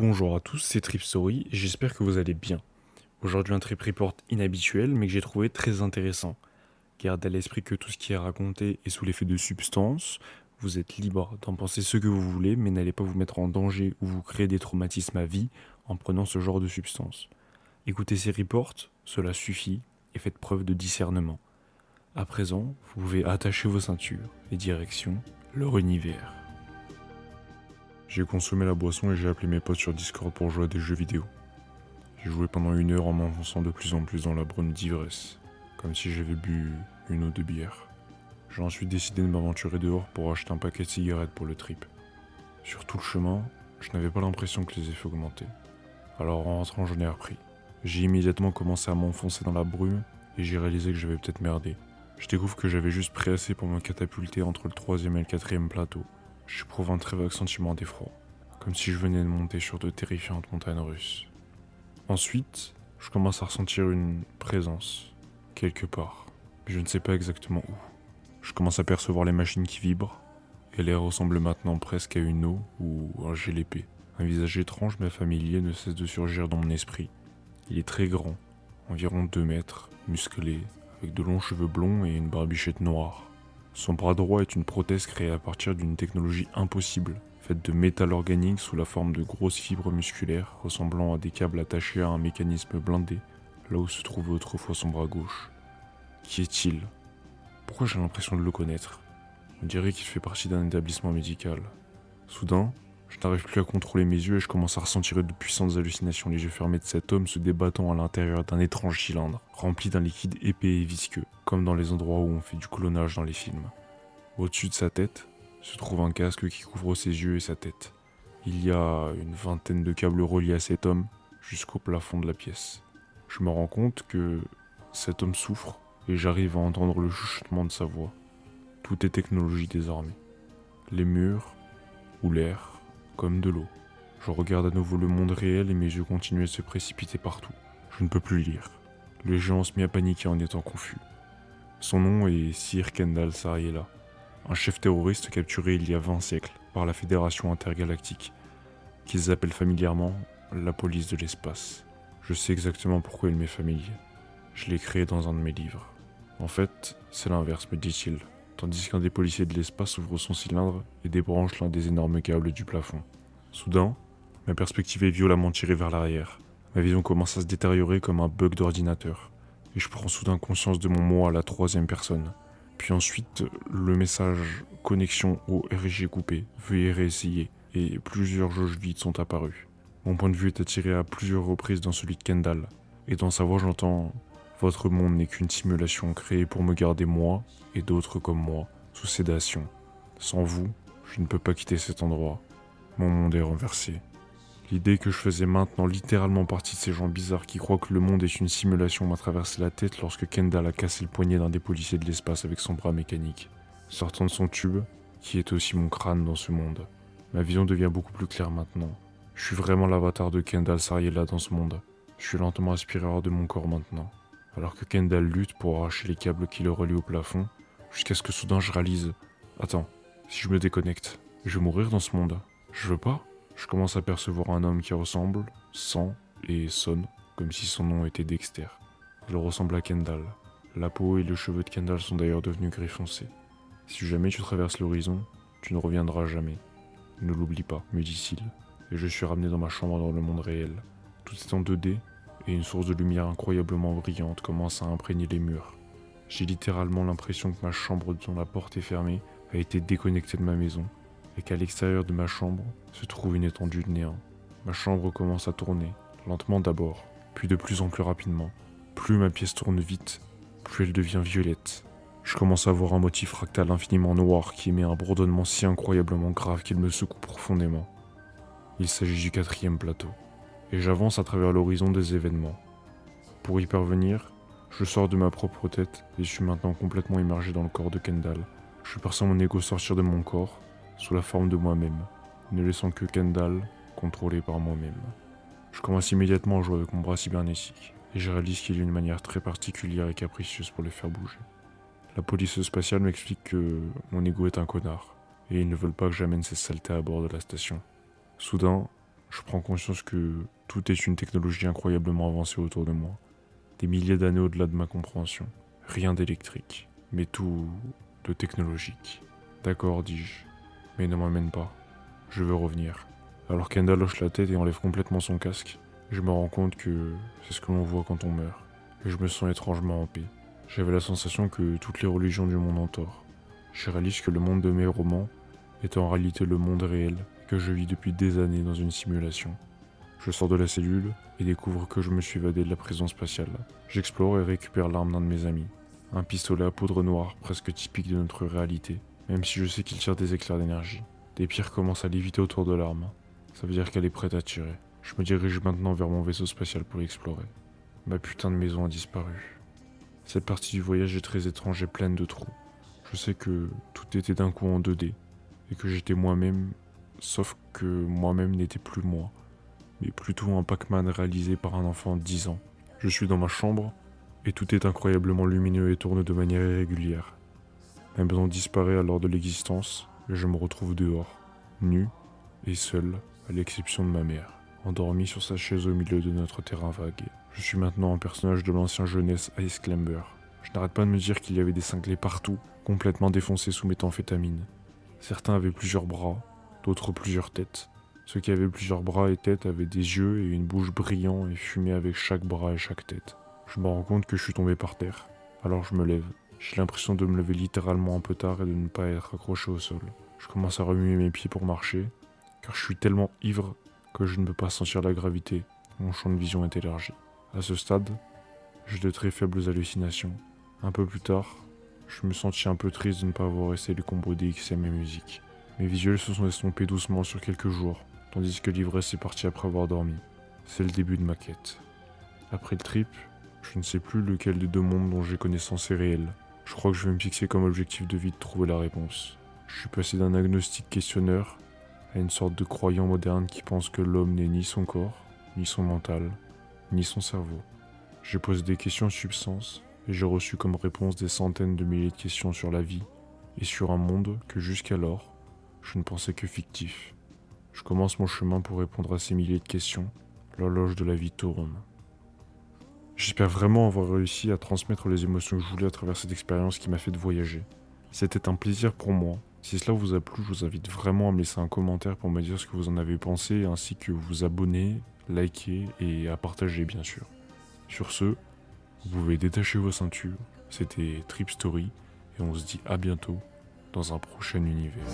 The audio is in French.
Bonjour à tous, c'est Trip Story et j'espère que vous allez bien. Aujourd'hui un trip report inhabituel mais que j'ai trouvé très intéressant. Gardez à l'esprit que tout ce qui est raconté est sous l'effet de substances. Vous êtes libre d'en penser ce que vous voulez mais n'allez pas vous mettre en danger ou vous créer des traumatismes à vie en prenant ce genre de substances. Écoutez ces reports, cela suffit et faites preuve de discernement. À présent, vous pouvez attacher vos ceintures et direction leur univers. J'ai consommé la boisson et j'ai appelé mes potes sur Discord pour jouer à des jeux vidéo. J'ai joué pendant 1 heure en m'enfonçant de plus en plus dans la brume d'ivresse, comme si j'avais bu 1 ou 2 bières. J'ai ensuite décidé de m'aventurer dehors pour acheter un paquet de cigarettes pour le trip. Sur tout le chemin, je n'avais pas l'impression que les effets augmentaient. Alors en rentrant, j'en ai repris. J'ai immédiatement commencé à m'enfoncer dans la brume et j'ai réalisé que j'avais peut-être merdé. Je découvre que j'avais juste pris assez pour me catapulter entre le 3e et le 4e plateau. J'éprouve un très vague sentiment d'effroi, comme si je venais de monter sur de terrifiantes montagnes russes. Ensuite, je commence à ressentir une présence, quelque part, mais je ne sais pas exactement où. Je commence à percevoir les machines qui vibrent, et l'air ressemble maintenant presque à une eau ou un gel épais. Un visage étrange mais familier ne cesse de surgir dans mon esprit. Il est très grand, environ 2 mètres, musclé, avec de longs cheveux blonds et une barbichette noire. Son bras droit est une prothèse créée à partir d'une technologie impossible, faite de métal organique sous la forme de grosses fibres musculaires ressemblant à des câbles attachés à un mécanisme blindé, là où se trouvait autrefois son bras gauche. Qui est-il? Pourquoi j'ai l'impression de le connaître? On dirait qu'il fait partie d'un établissement médical. Soudain, je n'arrive plus à contrôler mes yeux et je commence à ressentir de puissantes hallucinations, les yeux fermés de cet homme se débattant à l'intérieur d'un étrange cylindre, rempli d'un liquide épais et visqueux, comme dans les endroits où on fait du clonage dans les films. Au-dessus de sa tête se trouve un casque qui couvre ses yeux et sa tête. Il y a une vingtaine de câbles reliés à cet homme jusqu'au plafond de la pièce. Je me rends compte que cet homme souffre et j'arrive à entendre le chuchotement de sa voix. Tout est technologie désormais. Les murs ou l'air comme de l'eau. Je regarde à nouveau le monde réel et mes yeux continuent à se précipiter partout. Je ne peux plus lire. Le géant se mit à paniquer en étant confus. Son nom est Sir Kendall Sariella, un chef terroriste capturé il y a 20 siècles par la Fédération intergalactique, qu'ils appellent familièrement la police de l'espace. Je sais exactement pourquoi il m'est familier. Je l'ai créé dans un de mes livres. En fait, c'est l'inverse, me dit-il, tandis qu'un des policiers de l'espace ouvre son cylindre et débranche l'un des énormes câbles du plafond. Soudain, ma perspective est violemment tirée vers l'arrière. Ma vision commence à se détériorer comme un bug d'ordinateur, et je prends soudain conscience de mon moi à la 3e personne. Puis ensuite, le message « Connexion au RG coupé, veuillez réessayer » et plusieurs jauges vides sont apparues. Mon point de vue est attiré à plusieurs reprises dans celui de Kendall, et dans sa voix j'entends « Votre monde n'est qu'une simulation créée pour me garder moi et d'autres comme moi, sous sédation. Sans vous, je ne peux pas quitter cet endroit. Mon monde est renversé. » L'idée que je faisais maintenant littéralement partie de ces gens bizarres qui croient que le monde est une simulation m'a traversé la tête lorsque Kendall a cassé le poignet d'un des policiers de l'espace avec son bras mécanique, sortant de son tube, qui est aussi mon crâne dans ce monde. Ma vision devient beaucoup plus claire maintenant. Je suis vraiment l'avatar de Kendall Sariella dans ce monde. Je suis lentement aspiré hors de mon corps maintenant, alors que Kendall lutte pour arracher les câbles qui le relient au plafond, jusqu'à ce que soudain je réalise « Attends, si je me déconnecte, je vais mourir dans ce monde. Je veux pas ?» Je commence à percevoir un homme qui ressemble, sent et sonne comme si son nom était Dexter. Il ressemble à Kendall. La peau et les cheveux de Kendall sont d'ailleurs devenus gris foncé. Si jamais tu traverses l'horizon, tu ne reviendras jamais. Ne l'oublie pas, me dit-il, et je suis ramené dans ma chambre dans le monde réel. Tout est en 2D et une source de lumière incroyablement brillante commence à imprégner les murs. J'ai littéralement l'impression que ma chambre dont la porte est fermée a été déconnectée de ma maison, et qu'à l'extérieur de ma chambre se trouve une étendue de néant. Ma chambre commence à tourner, lentement d'abord, puis de plus en plus rapidement. Plus ma pièce tourne vite, plus elle devient violette. Je commence à voir un motif fractal infiniment noir qui émet un bourdonnement si incroyablement grave qu'il me secoue profondément. Il s'agit du 4e plateau, et j'avance à travers l'horizon des événements. Pour y parvenir, je sors de ma propre tête et je suis maintenant complètement immergé dans le corps de Kendall. Je perçois mon ego sortir de mon corps, sous la forme de moi-même, ne laissant que Kendall contrôlé par moi-même. Je commence immédiatement à jouer avec mon bras cybernétique, et je réalise qu'il y a une manière très particulière et capricieuse pour le faire bouger. La police spatiale m'explique que mon ego est un connard, et ils ne veulent pas que j'amène ces saletés à bord de la station. Soudain, Je prends conscience que tout est une technologie incroyablement avancée autour de moi. Des milliers d'années au-delà de ma compréhension. Rien d'électrique, mais tout de technologique. D'accord, dis-je, mais ne m'emmène pas. Je veux revenir. Alors Kendall hoche la tête et enlève complètement son casque, je me rends compte que c'est ce que l'on voit quand on meurt. Et je me sens étrangement en paix. J'avais la sensation que toutes les religions du monde ont tort. Je réalise que le monde de mes romans est en réalité le monde réel et que je vis depuis des années dans une simulation. Je sors de la cellule et découvre que je me suis évadé de la prison spatiale. J'explore et récupère l'arme d'un de mes amis. Un pistolet à poudre noire presque typique de notre réalité, même si je sais qu'il tire des éclairs d'énergie. Des pierres commencent à léviter autour de l'arme. Ça veut dire qu'elle est prête à tirer. Je me dirige maintenant vers mon vaisseau spatial pour l'explorer. Ma putain de maison a disparu. Cette partie du voyage est très étrange et pleine de trous. Je sais que tout était d'un coup en 2D, et que j'étais moi-même, sauf que moi-même n'était plus moi, mais plutôt un Pac-Man réalisé par un enfant de 10 ans. Je suis dans ma chambre, et tout est incroyablement lumineux et tourne de manière irrégulière. Ma maison disparaît alors de l'existence, et je me retrouve dehors, nu et seul, à l'exception de ma mère, endormie sur sa chaise au milieu de notre terrain vague. Je suis maintenant un personnage de l'ancien jeunesse Ice Climber. Je n'arrête pas de me dire qu'il y avait des cinglés partout, complètement défoncés sous méthamphétamine. Certains avaient plusieurs bras, d'autres plusieurs têtes. Ceux qui avaient plusieurs bras et têtes avaient des yeux et une bouche brillants et fumaient avec chaque bras et chaque tête. Je me rends compte que je suis tombé par terre. Alors je me lève. J'ai l'impression de me lever littéralement un peu tard et de ne pas être accroché au sol. Je commence à remuer mes pieds pour marcher, car je suis tellement ivre que je ne peux pas sentir la gravité. Mon champ de vision est élargi. À ce stade, j'ai de très faibles hallucinations. Un peu plus tard, je me sentis un peu triste de ne pas avoir essayé le combo DXM et musique. Mes visuels se sont estompés doucement sur quelques jours, tandis que l'ivresse est partie après avoir dormi. C'est le début de ma quête. Après le trip, je ne sais plus lequel des deux mondes dont j'ai connaissance est réel. Je crois que je vais me fixer comme objectif de vie de trouver la réponse. Je suis passé d'un agnostique questionneur à une sorte de croyant moderne qui pense que l'homme n'est ni son corps, ni son mental, ni son cerveau. J'ai posé des questions substance et j'ai reçu comme réponse des centaines de milliers de questions sur la vie et sur un monde que jusqu'alors, je ne pensais que fictif. Je commence mon chemin pour répondre à ces milliers de questions. L'horloge de la vie tourne. J'espère vraiment avoir réussi à transmettre les émotions que je voulais à travers cette expérience qui m'a fait voyager. C'était un plaisir pour moi. Si cela vous a plu, je vous invite vraiment à me laisser un commentaire pour me dire ce que vous en avez pensé, ainsi que vous abonner, liker et à partager bien sûr. Sur ce, vous pouvez détacher vos ceintures. C'était Trip Story et on se dit à bientôt dans un prochain univers.